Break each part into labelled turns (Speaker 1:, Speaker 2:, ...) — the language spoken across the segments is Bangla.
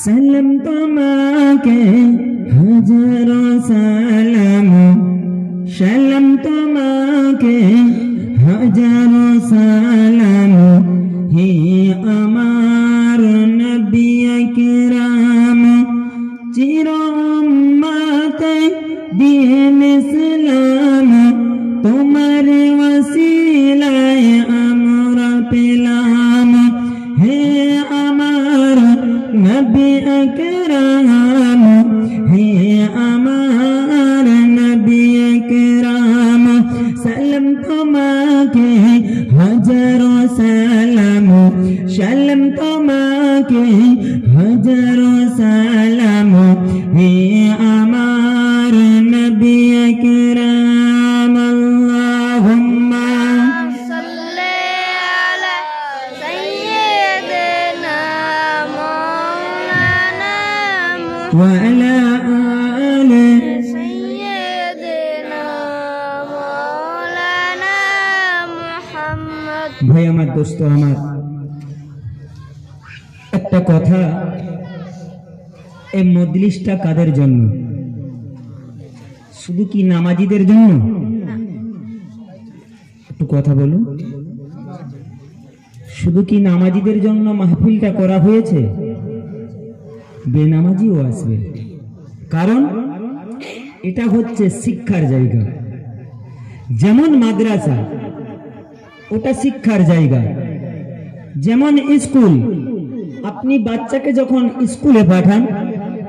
Speaker 1: সালাম তোমাকে হাজারো সালাম, সালাম তোমাকে হাজারো সালাম, হে আমার নবী আকরাম, চির উম্মতে দিন ইসলাম, তোমার ওসিলায় আমরা পেলাম, হে আমার নবী আকরাম, হে আমার নবী আকরাম, সালাম তোমাকে হাজারো সালাম, সালাম তোমাকে হাজারো সালাম, হে আমার নবী আকরাম। আল্লাহুম্মা
Speaker 2: সাল্লি আলা সাইয়্যিদিনা মাওলানা
Speaker 1: ওয়া আলা আলি।
Speaker 2: সাইয়্যিদিনা মাওলানা মুহাম্মদ।
Speaker 1: ভাই আমার, দোস্ত আমার, একটা কথা, এই মজলিসটা কাদের জন্য? শুধু কি নামাজিদের জন্য? একটু কথা বলুন। শুধু কি নামাজিদের জন্য মাহফিলটা করা হয়েছে? বেনামাজিও আসবে, কারণ এটা হচ্ছে শিক্ষার জায়গা। যেমন মাদ্রাসা ওটা শিক্ষার জায়গা, যেমন স্কুল, আপনি বাচ্চাকে যখন স্কুলে পাঠান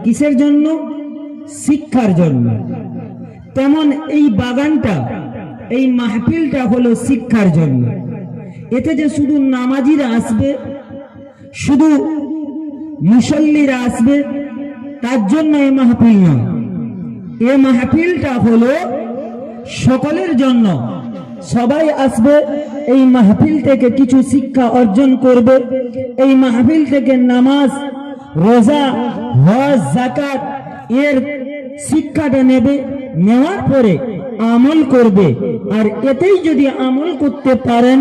Speaker 1: কিসের জন্য? শিক্ষার জন্য। তেমন এই বাগানটা, এই মাহফিলটা হলো শিক্ষার জন্য। এতে যে শুধু নামাজিরা আসবে, শুধু মুসল্লিরা আসবে তার জন্য এই মাহফিল নয়। এই মাহফিলটা হলো সকলের জন্য। সবাই আসবে, এই মাহফিল থেকে কিছু শিক্ষা অর্জন করবে, এই মাহফিল থেকে নামাজ, রোজা, হজ, যাকাত এর শিক্ষাটা নেবে, নেওয়ার পরে আমল করবে। আর এতেই যদি আমল করতে পারেন,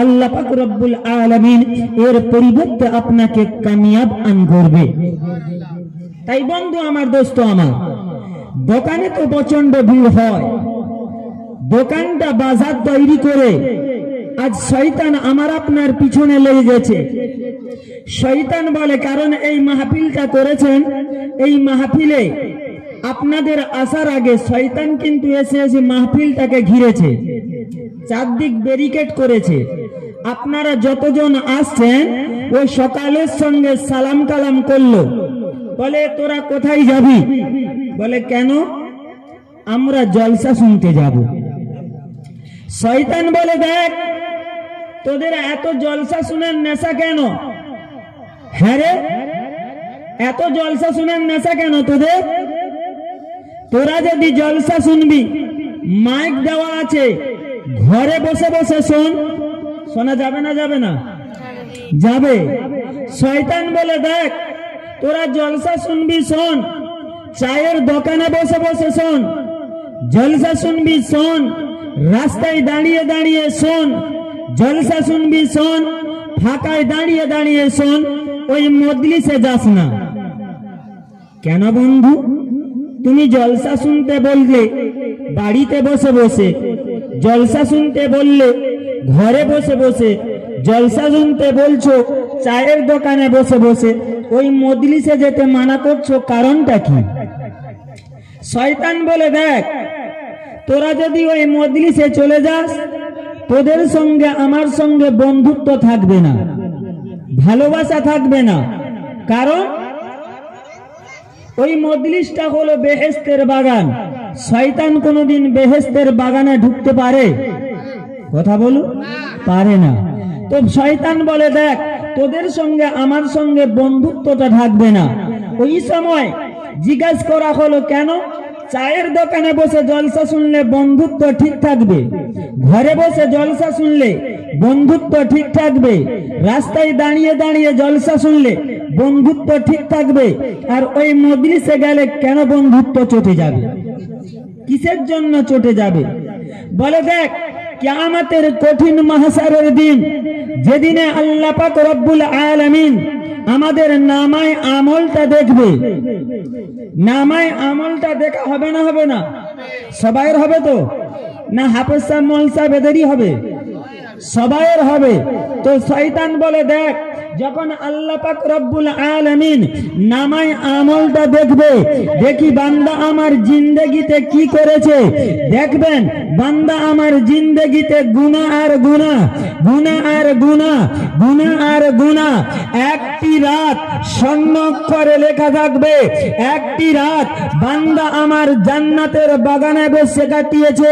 Speaker 1: আল্লাহ পাক রব্বুল আলামিন এর পরিবর্তে আপনাকে কামিয়াব আন করবে। তাই বন্ধু আমার, দোস্ত আমার, দোকানে তো প্রচন্ড ভিড় হয়, দোকানটা বাজার তৈরি করে আজ শয়তান আমার আপনার পিছনে লেগে গেছে। শয়তান বলে, কারণ এই মাহফিলটা করেছেন, এই মাহফিলে আপনাদের আসার আগে শয়তান কিন্তু এসে এসে মাহফিলটাকে ঘিরেছে, চারদিক ব্যারিকেড করেছে। আপনারা যতজন আসছেন ওই সকালের সঙ্গে সালাম কালাম করলো, বলে তোরা কোথায় যাবি? বলে কেন? আমরা জলসা শুনতে যাব। শয়তান বলে, দেখ তোদের এত জলসা শুনের নেশা কেন? হ্যাঁ রে, এত জলসা শুনের নেশা কেন তোদের? তোরা যদি জলসা শুনবি, মাইক দেওয়া আছে, ঘরে বসে বসে শোন, শোনা যাবে না? যাবে না? যাবে। শয়তান বলে, দেখ তোরা জলসা শুনবি শোন, চায়ের দোকানে বসে বসে শোন, জলসা শুনবি শোন, রাস্তায় দাঁড়িয়ে দাঁড়িয়ে শোন, জলসা শুনবি শোন, ফাঁকায় দাঁড়িয়ে দাঁড়িয়ে শোন, ওই মজলিসে যাস না। কেন বন্ধু? তুমি জলসা শুনতে বললে বাড়িতে বসে বসে, জলসা শুনতে বললে ঘরে বসে বসে, জলসা শুনতে বলছো চায়ের দোকানে বসে বসে, ওই মজলিসে যেতে মানা করছো, কারণটা কি? শয়তান বলে, দেখ তোরা যদি ওই মজলিসে চলে যাস, তোদের সঙ্গে আমার সঙ্গে বন্ধুত্ব থাকবে না, ভালোবাসা থাকবে না। কারণ ওই মজলিসটা হলো বেহেশতের বাগান। শয়তান কোনোদিন বেহেশতের বাগানে ঢুকতে পারে? কথা বলো, পারে না। তো শয়তান বলে, দেখ তোদের সঙ্গে আমার সঙ্গে বন্ধুত্বটা থাকবে না। ওই সময় জিজ্ঞাসা করা হলো, কেন? চায়ের দোকানে বসে জলসা শুনলে বন্ধুত্ব ঠিক থাকবে, ঘরে বসে জলসা শুনলে বন্ধুত্ব ঠিক থাকবে, রাস্তায় দাঁড়িয়ে দাঁড়িয়ে জলসা শুনলে বন্ধুত্ব ঠিক থাকবে, আর ওই মজলিসে গেলে কেন বন্ধুত্ব চটে যাবে? কিসের জন্য চটে যাবে? বলে, দেখ কিয়ামতের কঠিন মাহশারের দিন, যেদিনে আল্লাহ পাক রব্বুল আলামিন আমাদের নামায় আমলটা দেখবে। নামায় আমলটা দেখা হবে না? হবে না? সবাইয়ের হবে তো? না হাফেজ সাহেব মৌল সাহেবেদেরই হবে? সবাইয়ের হবে। তো শয়তান বলে, দেখ যখন আল্লাহ পাক রব্বুল আলামিন নামায় আমলটা দেখবে, দেখি বান্দা আমার জিন্দেগিতে কি করেছে। দেখবেন বান্দা আমার জিন্দেগিতে গুনাহ আর গুনাহ, গুনাহ আর গুনাহ, গুনাহ আর গুনাহ। একটি রাত স্বর্ণ অক্ষরে লেখা থাকবে, একটি রাত বান্দা আমার জান্নাতের বাগানে বসে কাটিয়েছে।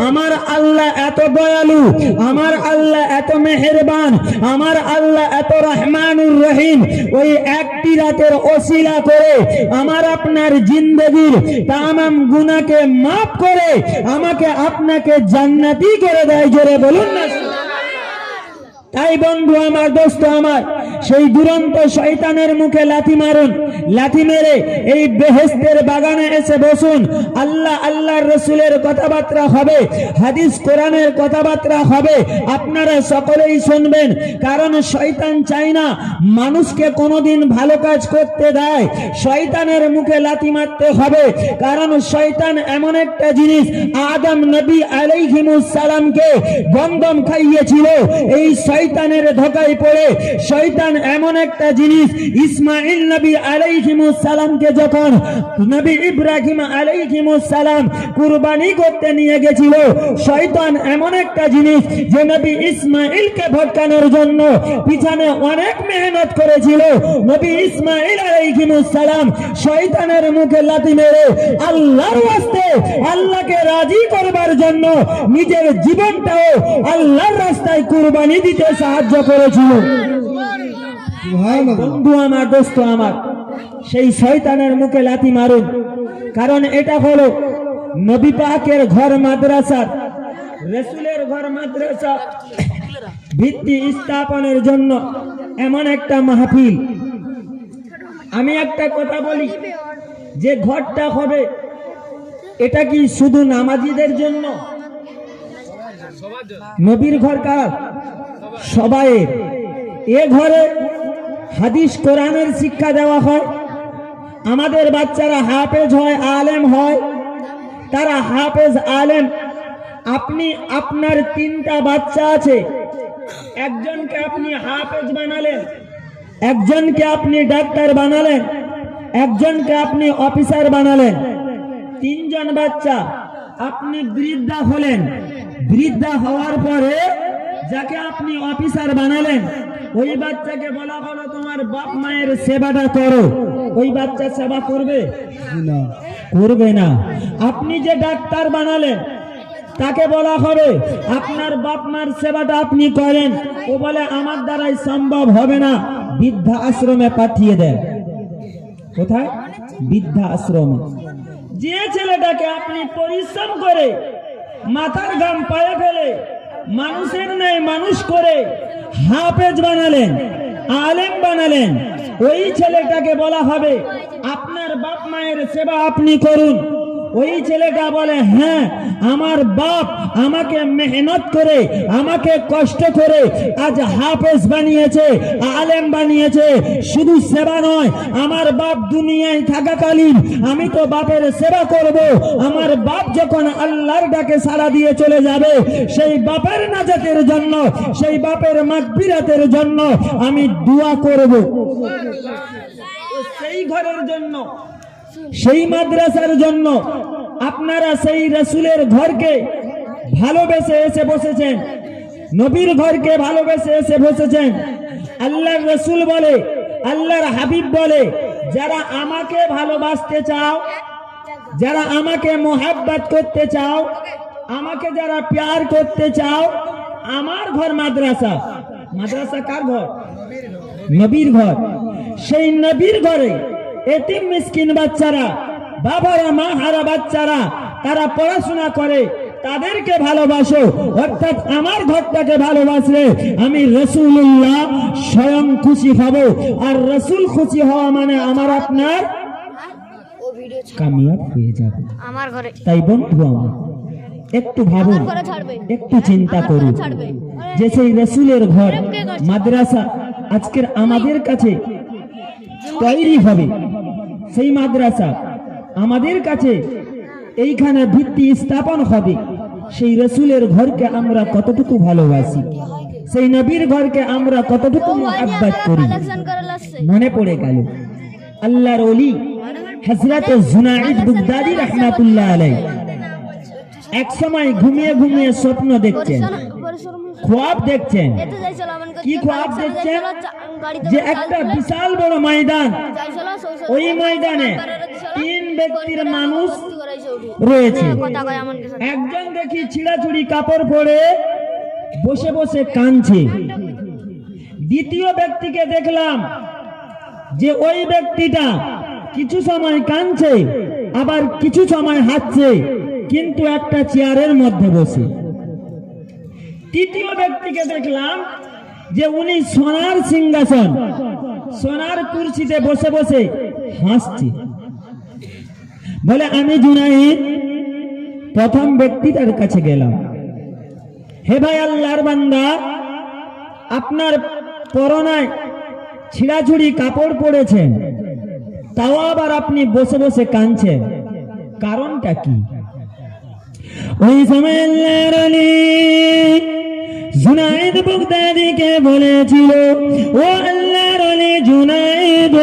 Speaker 1: আমার আল্লাহ এত দয়ালু, আমার আল্লাহ এত মেহেরবান, আমার আল্লাহ এত রহমানুর রহিম। ওই একটি রাতের ওসিলা করে আমার আপনার জিন্দেগির তামাম গুনাহকে মাফ করে আমাকে আপনাকে জান্নাতি করে দেয়। জোরে বলুন না। তাই বন্ধু আমার, দোস্ত আমার, সেই দুরন্ত শয়তানের মুখে লাথি মারুন। লাথি মেরে এই বেহেশতের বাগানে এসে বসুন। আল্লাহ আল্লাহর রসুলের কথাবার্তা হবে, হাদিস কোরআনের কথাবার্তা হবে, আপনারা সকলেই শুনবেন। কারণ শয়তান চায় না মানুষকে কোনোদিন ভালো কাজ করতে দেয়। শয়তানের মুখে লাথি মারতে হবে, কারণ শয়তান এমন একটা জিনিস, আদম নবী আলাইহিমুস সালামকে গন্ধম খাইয়েছিল। এই শয়তানের ধোঁকায় পড়ে শয়তান এমন একটা জিনিস, ইসমাইল নবী আলাইহিমুস সালামকে যখন নবী ইব্রাহিম আলাইহিমুস সালাম কুরবানি করতে নিয়ে গেছিল, শয়তান এমন একটা জিনিস যে নবী ইসমাইলকে ভটকানোর জন্য পিছনে অনেক মেহনত করেছিল। নবী ইসমাইল আলাইহিমুস সালাম শয়তানের মুখে লাথি মেরে আল্লাহর ওয়াস্তে, আল্লাহকে রাজি করবার জন্য নিজের জীবনটাও আল্লাহর রাস্তায় কুরবানি দিতে সাহায্য করেছিল। বন্ধু আমার, দোস্ত আমার, সেই শয়তানের মুখে লাথি মারুন। কারণ এটা হলো নবী পাকের ঘর মাদ্রাসা, রাসূলের ঘর মাদ্রাসা ভিত্তি স্থাপনের জন্য এমন একটা মাহফিল। আমি একটা কথা বলি, যে ঘরটা হবে এটা কি শুধু নামাজীদের জন্য? নবীর ঘর কার? সবাইয়ের। এ ঘরে হাদিস কোরআনের শিক্ষা দেওয়া হয়, আমাদের বাচ্চারা হাফেজ হয়, আলেম হয়, তারা হাফেজ আলেম। আপনি আপনার 3টা বাচ্চা আছে, একজনকে আপনি হাফেজ বানালেন, একজনকে আপনি ডাক্তার বানালেন, একজনকে আপনি অফিসার বানালেন। 3 জন বাচ্চা, আপনি বৃদ্ধা হলেন। বৃদ্ধা হওয়ার পরে যাকে আপনি অফিসার বানালেন, ওই বাচ্চাকে বলা হলো তোমার বাপ মায়ের সেবাটা করো। ওই বাচ্চা সেবা করবে না? করবে না। আপনি যে ডাক্তার বানালেন, তাকে বলা হবে আপনার বাপ মার সেবাটা আপনি করেন। ও বলে আমার দ্বারাই সম্ভব হবে না, বৃদ্ধা আশ্রমে পাঠিয়ে দেন। কোথায়? বৃদ্ধা আশ্রমে। যে ছেলেটাকে আপনি পরিশ্রম করে মাথার ঘাম পায়ে ফেলে মানুষের ন্যায় মানুষ করে হাফেজ বানালেন, আলেম বানালেন, ওই ছেলেটাকে বলা হবে আপনার বাপ মায়ের সেবা আপনি করুন। ওই ছেলেটা বলে হ্যাঁ, আমার বাপ আমাকে মেহনত করে, আমাকে কষ্ট করে আজ হাফেজ বানিয়েছে, আলেম বানিয়েছে। শুধু সেবা নয়, আমার বাপ দুনিয়ায় থাকাকালীন আমি তো বাপের সেবা করব। আমার বাপ যখন আল্লাহর ডাকে সাড়া দিয়ে চলে যাবে, সেই বাপের নাজাতের জন্য, সেই বাপের মাগফিরাতের জন্য আমি দোয়া করব। সেই ঘরের জন্য, সেই মাদ্রাসার জন্য আপনারা সেই রাসূলের ঘরকে ভালোবেসে এসে বসেছেন, নবীর ঘরকে ভালোবেসে এসে বসেছেন। আল্লাহর রাসূল বলে, আল্লাহর হাবিব বলে, যারা আমাকে ভালোবাসতে চাও, যারা আমাকে মোহাব্বত করতে চাও, আমাকে যারা প্যার করতে চাও, আমার ঘর মাদ্রাসা। মাদ্রাসা কার ঘর? নবীর ঘর। সেই নবীর ঘরে এতিম মিসকিন বাচ্চারা, বাবারা মা হারা বাচ্চারা, তারা পড়াশোনা করে, তাদেরকে ভালোবাসো। অর্থাৎ আমার ঘরটাকে ভালোবাসলে আমি রাসূলুল্লাহ স্বয়ং খুশি হব। আর রাসূল খুশি হওয়া মানে আমার আপনার কামিয়াব হয়ে যাবে।
Speaker 2: আমার ঘরে।
Speaker 1: তাই বন্ধু আমার, একটু ভাবুন, একটু চিন্তা করুন যে সেই রসুলের ঘর মাদ্রাসা আজকের আমাদের কাছে তৈরি হবে, সেই মাদ্রাসা আমাদের কাছে এইখানে ভিত্তি স্থাপন হবে। সেই রসুলের ঘরকে আমরা কতটুকু ভালোবাসি, সেই নবীর ঘরকে আমরা কতটুকু মুহাব্বত করি। মনে পড়ে গেল আল্লাহর ওলি হযরত জুনাইদ বাগদাদী রাহমাতুল্লাহ আলাইহি এক সময় ঘুমিয়ে ঘুমিয়ে স্বপ্ন দেখছেন, খ্বাব দেখছেন। কি খ্বাব দেখছেন? যে একটা বিশাল বড় ময়দান, ওই ময়দানে তিন ব্যক্তির মানুষ রয়েছে। একজন দেখি ছিঁড়াছুড়ি কাপড় পরে বসে বসে কাঁদছে। দ্বিতীয় ব্যক্তিকে দেখলাম যে ওই ব্যক্তিটা কিছু সময় কাঁদছে, আবার কিছু সময় হাসছে, কিন্তু একটা চেয়ারের মধ্যে বসে। তৃতীয় ব্যক্তিকে দেখলাম যে উনি সোনার সিংহাসন, সোনার কুরসিতে বসে বসে হাসছে। বলে আমি জুনাইদ প্রথম ব্যক্তিটার কাছে গেলাম, হে ভাই আল্লাহর বান্দা, আপনার পরনায় ছিঁড়াছুড়ি কাপড় পরেছেন, তাও আবার আপনি বসে বসে কাঁদছেন, কারণটা কি? ওই সময় আল্লাহর ওলি জুনাইদ বাগদাদীকে বলেছিল, ও আল্লাহর ওলি জুনাইদ,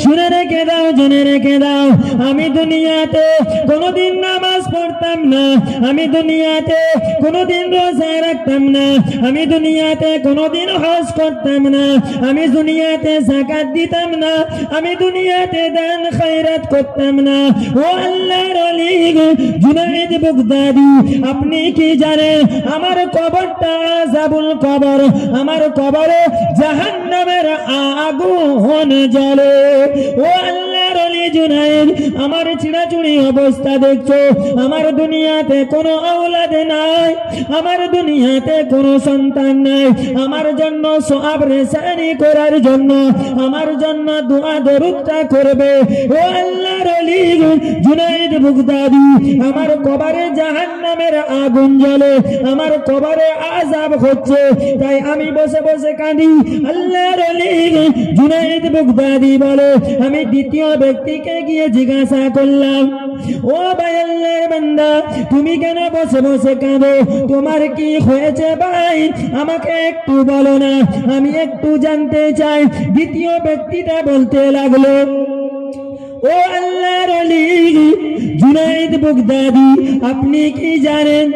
Speaker 1: শুনে রেখে দাও, জেনে রেখে দাও, আমি দুনিয়াতে কোনোদিন নামাজ পড়তাম না, আমি দুনিয়াতে কোনোদিন রোজা রাখতাম না, আমি দুনিয়াতে কোনোদিন হজ করতাম না, আমি দুনিয়াতে যাকাত দিতাম না, আমি দুনিয়াতে দান খয়রাত করতাম না। ও আল্লাহর ওলি জুনাইদ বাগদাদী, আপনি কি জানেন আমার কবরটা আযাবুল কবর, আমার কবরে জাহান্নামের আগুন জ্বলে। ও আল্লাহর ওলি জুনাইদ, আমার ছিঁড়াছুড়ি অবস্থা দেখছো, আমার দুনিয়াতে কোনো আওলাদ নাই, আমার দুনিয়াতে কোনো সন্তান নাই, আমার জন্য সওয়াব রেসানি করার জন্য, আমার জন্য দোয়া দরুদটা করবে। ও আল্লাহর ওলি জুনাইদ বাগদাদী, আমার কবরে জাহান্নামের আগুন জ্বলে, আমার কবরে আযাব হচ্ছে, তাই আমি বসে বসে কাঁদি। আল্লাহর ওলি জুনাইদ বাগদাদী বলে, আমি দ্বিতীয় ব্যক্তিকে গিয়ে জিজ্ঞাসা করলাম, ও ভাই আল্লাহর বান্দা, তুমি কেন বসে বসে কাঁদো? তোমার কি হয়েছে ভাই? আমাকে একটু বলো না, আমি একটু জানতে চাই। দ্বিতীয় ব্যক্তিটা বলতে লাগলো, ও আল্লাহর ওলি জুনাইদ বাগদাদী, আপনি কি জানেন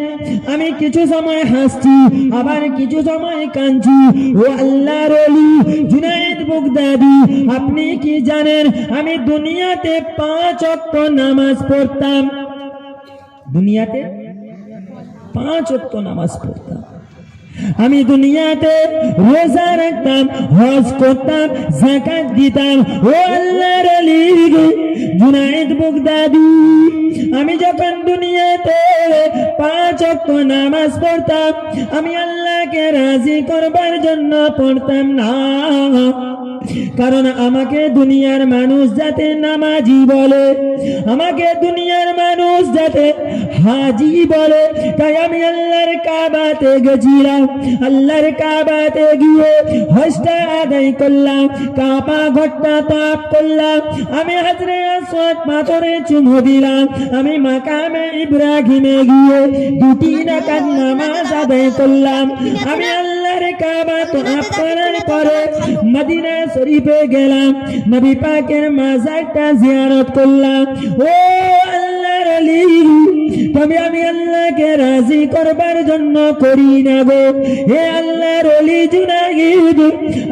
Speaker 1: আমি কিছু সময় হাসছি, আবার কিছু সময় কাঁদছি। ও আল্লাহর ওলি জুনাইদ বাগদাদী, আপনি কি জানেন আমি দুনিয়াতে 5 ওয়াক্ত নামাজ পড়তাম, দুনিয়াতে 5 ওয়াক্ত নামাজ পড়তাম, আমি দুনিয়াতে রোজা রাখতাম, হজ করতাম, যাকাত দিতাম। ও আল্লাহর ওলি জুনাইদ বাগদাদী, আমি যখন দুনিয়াতে 5 ওয়াক্ত নামাজ পড়তাম, আমি আল্লাহকে রাজি করবার জন্য পড়তাম না, কারণ আমাকে দুনিয়ার মানুষ যাতে নামাজি বলে, আমাকে দুনিয়ার মানুষ যাতে হাজি বলে, তাই আমি আল্লাহর কাবাতে গেছিলাম, আল্লাহর কাবাতে গিয়ে হজটা আদায় করলাম, কাবা ঘরটা তাওয়াফ করলাম, আমি হাজরে আসওয়াদ পাথরে চুমু দিলাম, আমি মাকামে ইব্রাহিমে গিয়ে 2 রাকাত নামাজ আদায় করলাম, আমি আল্লাহর কাবা তাওয়াফ করার পরে মদিনা শরীফে গেলাম, নবী পাকের মাজারটা জিয়ারত করলাম। ও আল্লাহর ওলি, তবে আমি আল্লাহকে রাজি করবার জন্য করি না গো। হে আল্লাহর ওলি জুনাইদ,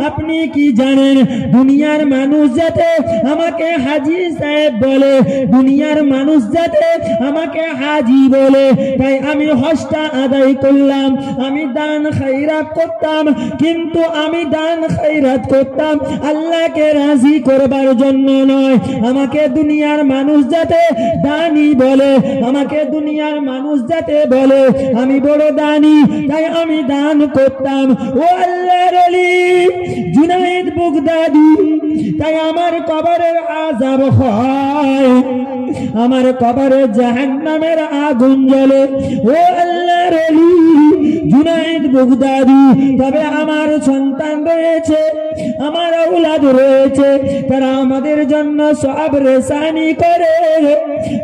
Speaker 1: আপনি কি জানেন দুনিয়ার মানুষ যাতে আমাকে হাজী সাহেব বলে, দুনিয়ার মানুষ যাতে আমাকে হাজী বলে, তাই আমি হজটা আদায় করলাম, আমি দান খয়রাত করতাম, কিন্তু আমি দান খয়রাত করতাম আল্লাহকে রাজি করবার জন্য নয়, আমাকে দুনিয়ার মানুষ যাতে দানি বলে, আমাকে দুনিয়ার মানুষ যাতে বলে আমি বড় দানি, তাই আমি দান করতাম। ও আল্লাহ আল্লাহর ওলি জুনায়েদ বাগদাদি, তাই আমার কবরের আযাব হয়, আমার কবরে জাহান্নামের আগুন জ্বলে। ও আল্লাহর ওলি জুনায়েদ বাগদাদি, তবে আমার সন্তান রয়েছে, আমার আওলাদ রয়েছে, তারা আমাদের জন্য সব রেসানি করে,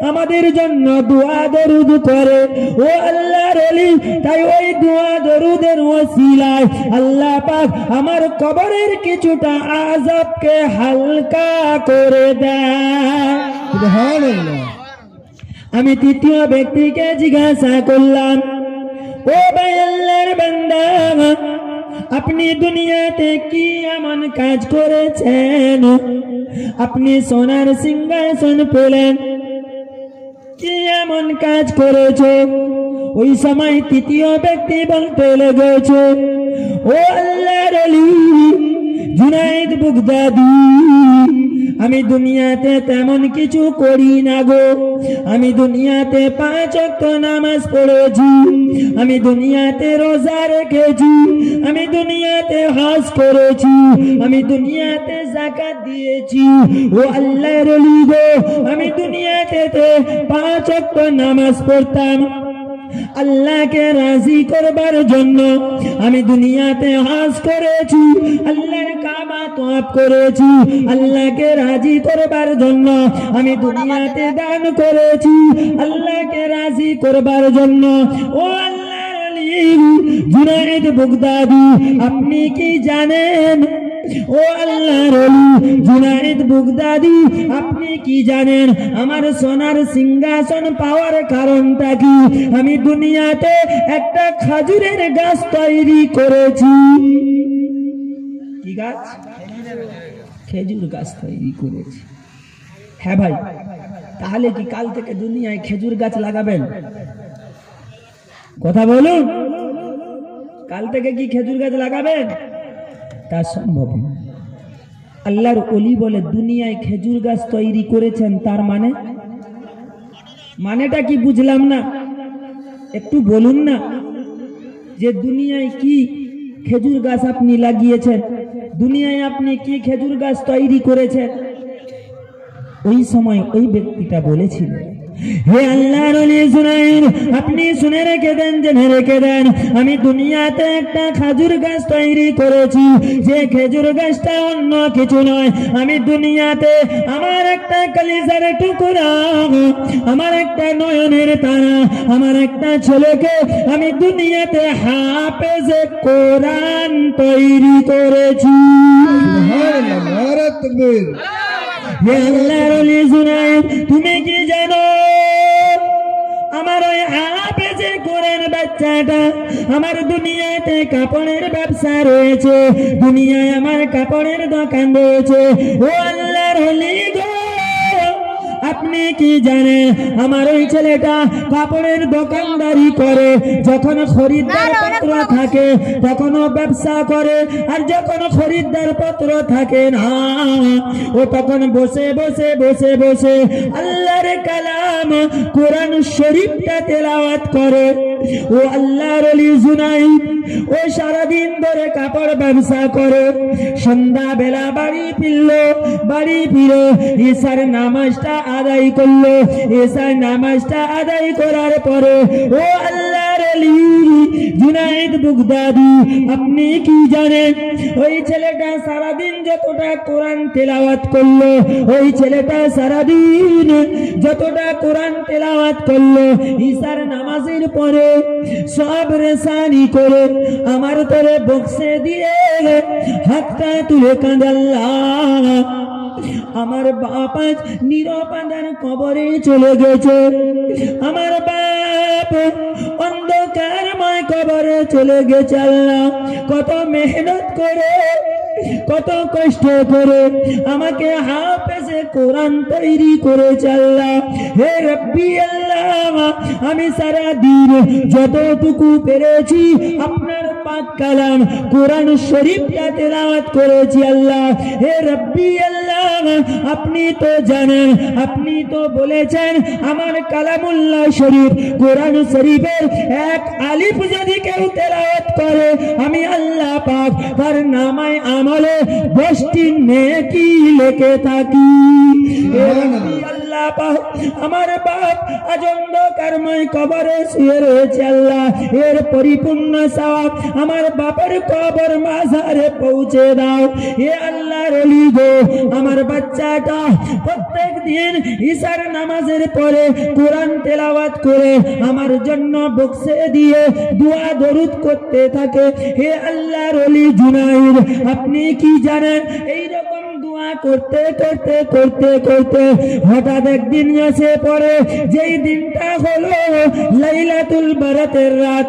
Speaker 1: আমাদের জন্য দোয়া দরুদ করে। ও আল্লাহর ওলি, তাই ওই দোয়া দরুদের ওসিলায় আল্লাহ পাক আমার কবরের কিছুটা আযাবকে হালকা করে দেয়। সুবহানাল্লাহ। আমি তৃতীয় ব্যক্তিকে জিজ্ঞাসা করলাম, ও ভাই আল্লাহর বান্দা, আপনি দুনিয়াতে কি এমন কাজ করেছেন, আপনি সোনার সিংহাসন পেলেন, কি এমন কাজ করেছো? ওই সময় তৃতীয় ব্যক্তি বলতে লেগেছে, ও আল্লাহর ওলি জুনায়েদ বাগদাদি, আমি দুনিয়াতে তেমন কিছু করি না গো, আমি দুনিয়াতে 5 ওয়াক্ত নামাজ পড়েছি, আমি দুনিয়াতে রোজা রেখেছি, আমি দুনিয়াতে হজ করেছি, আমি দুনিয়াতে যাকাত দিয়েছি। ও আল্লাহর ওলি গো, আমি দুনিয়াতে 5 ওয়াক্ত নামাজ পড়তাম, আল্লাহকে রাজি করবার জন্য আমি দুনিয়াতে হজ করেছি, আল্লাহর কাবা তওয়াফ করেছি, আল্লাহকে রাজি করবার জন্য আমি দুনিয়াতে দান করেছি, আল্লাহকে রাজি করবার জন্য। ও আল্লাহর ওলি জুনায়েদ বাগদাদি, আপনি কি জানেন, ও আল্লাহর ওলি জুনায়েদ বাগদাদি, আপনি কি জানেন আমার সোনার সিংহাসন পাওয়ার কারণটা কি? আমি দুনিয়াতে একটা খেজুরের গাছ তৈরি করেছি। কি গাছ? খেজুর গাছ তৈরি করেছি। হ্যাঁ ভাই, তাহলে কি কাল থেকে দুনিয়ায় খেজুর গাছ লাগাবেন? কথা বলুন, কাল থেকে কি খেজুর গাছ লাগাবেন? তা সম্ভব না। আল্লাহর ওলি বলে দুনিয়ায় খেজুর গাছ তৈরি করেছেন, তার মানেটা কি বুঝলাম না, একটু বলুন না, যে দুনিয়ায় কি খেজুর গাছ আপনি লাগিয়েছেন, দুনিয়ায় আপনি কি খেজুর গাছ তৈরি করেছেন? ওই সময় ওই ব্যক্তিটা বলেছিল, হে আল্লাহর ওলি জুনায়েদ, আপনি শুনে রেখে দেন, জেনে রেখে দেন, আমি দুনিয়াতে একটা খেজুর গাছ তৈরি করেছি, যে খেজুর গাছটা অন্য কিছু নয়, আমি দুনিয়াতে আমার একটা কলিজার টুকরা, আমার একটা নয়নের তারা, আমার একটা ছেলেকে আমি দুনিয়াতে হাফেজে কোরআন তৈরি করেছি।
Speaker 3: সুবহানাল্লাহ, নারে তাকবীর।
Speaker 1: হে আল্লাহর ওলি জুনায়েদ, তুমি কি জানো আমার ওই হাফেজে কোরআন বাচ্চাটা, আমার দুনিয়াতে কাপড়ের ব্যবসা রয়েছে, দুনিয়ায় আমার কাপড়ের দোকান রয়েছে। ও আল্লাহর ওলি গো, আপনি কি জানেন আমার ওই ছেলেটা কাপড়ের দোকানদারি করে, যখন খরিদ্দার পত্র থাকে তখনও ব্যবসা করে, আর যখন খরিদ্দার পত্র থাকে না, ও তখন বসে বসে বসে বসে আল্লাহর কালাম কোরআন শরীফটা তেলাওয়াত করে। ও আল্লাহর ওলি জুনায়েদ, ও সারাদিন ধরে কাপড় ব্যবসা করে, সন্ধ্যা বেলা বাড়ি ফিরলো, ঈশার নামাজটা আদায় করলো, ঈশার নামাজটা আদায় করার পরে ও আল্লাহর ওলি জুনায়েদ বাগদাদি, আপনি কি জানেন ওই ছেলেটা সারাদিন যতটা কোরআন তেলাওয়াত করলো, ওই ছেলেটা সারাদিন যতটা কোরআন তেলাওয়াত করলো, ঈশার নামাজের পরে সব রেসানি করে আমার তোরে বক্সে দিয়ে হাতটা তুলে কাঁদে, আল্লাহ আমার বাপ আজ নিরপাদার কবরে চলে গেছে, আমার বাপ অন্ধকারময় কবরে চলে গেছে। আল্লাহ কত মেহনত করে, কত কষ্ট করে আমাকে হাফেজে কোরআন তৈরি করেছে। আল্লাহ হে রব্বি আল্লাহ, আমি সারা দিন যতটুকু পেরেছি আপনার পাক কালাম কোরআন শরীফটা তেলাওয়াত করেছি। আল্লাহ হে রব্বি আল্লাহ, আপনি তো জানেন, আপনি তো বলেছেন আমার কালামুল্লাহ শরীফ কোরআন শরীফের এক আলিফ যদি কেউ তেলাওয়াত করে আমি আল্লাহ পাক তার নামায় আমলে 10টি নেকি লিখে থাকি। আল্লাহ পাক আমার বাপ আজ অন্ধকারময় কবরে শুয়ে রয়েছে, আল্লাহ এর পরিপূর্ণ সওয়াব আমার বাপের কবর মাজারে পৌঁছে দাও। হে আল্লাহর ওলি গো, আমার বাচ্চাটা প্রত্যেক দিন ঈশার নামাজের পরে কোরআন তেলাওয়াত করে আমার জন্য বক্সে দিয়ে দোয়া দরুদ করতে থাকে। হে আল্লাহর ওলি জুনাইদ, আপনি কি জানেন এই রকম দোয়া করতে করতে করতে করতে হঠাৎ একদিন এসে পড়ে যেই দিনটা হলো লাইলাতুল বারাতের রাত।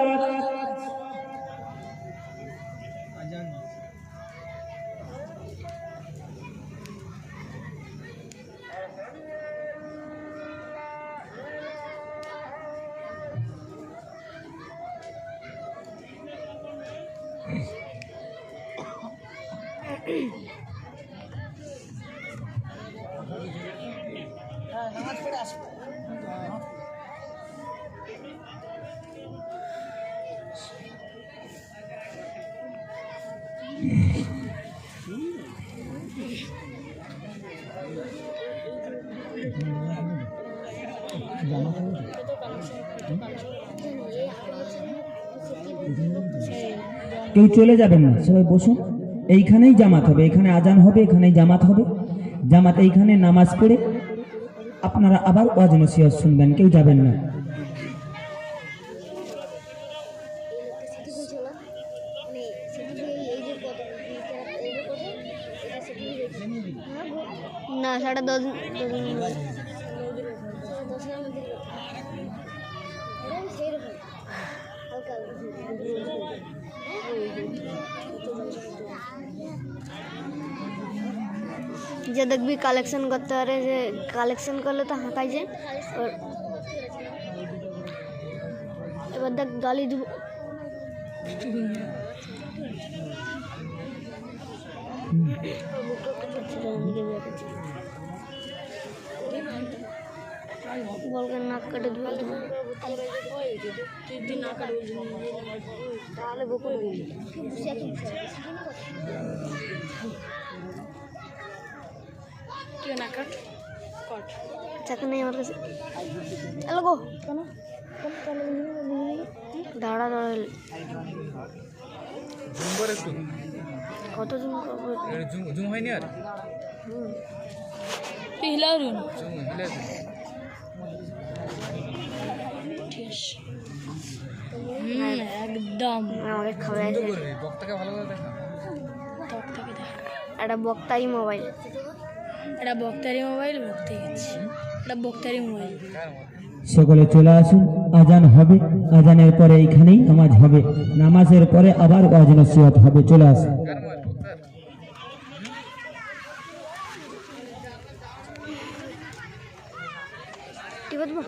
Speaker 1: কেউ চলে যাবেন না, সবাই বসুন। এইখানেই জামাত হবে, এখানে আজান হবে, এখানেই জামাত হবে। জামাত এইখানে নামাজ পড়ে আপনারা আবার ওয়াজ নসিহত শুনবেন, কেউ যাবেন না।
Speaker 2: না 10:30 যে দেখবি কালেকশন করতে পারে, যে কালেকশন করলে তো হাঁকাই যায়। এবার দেখ গালি দিব। বলকে নাক কেটে দিব, তাহলে বকুল চাকরি নেই আমার কাছে। এলো গো কেন দাঁড়া দাঁড়া কত জুম হয়নি আর একদম আমাকে খাওয়াই একটা বক্তাই মোবাইল, এটা বক্তারি মোবাইল, বক্তারি মোবাইল।
Speaker 1: সকলে চলে আসুন, আজান হবে, আজানের পরে এইখানেই নামাজ হবে, নামাজের পরে আবার ওয়াজ নসিহত হবে। চলে আসুন।
Speaker 2: ঠিক আছে।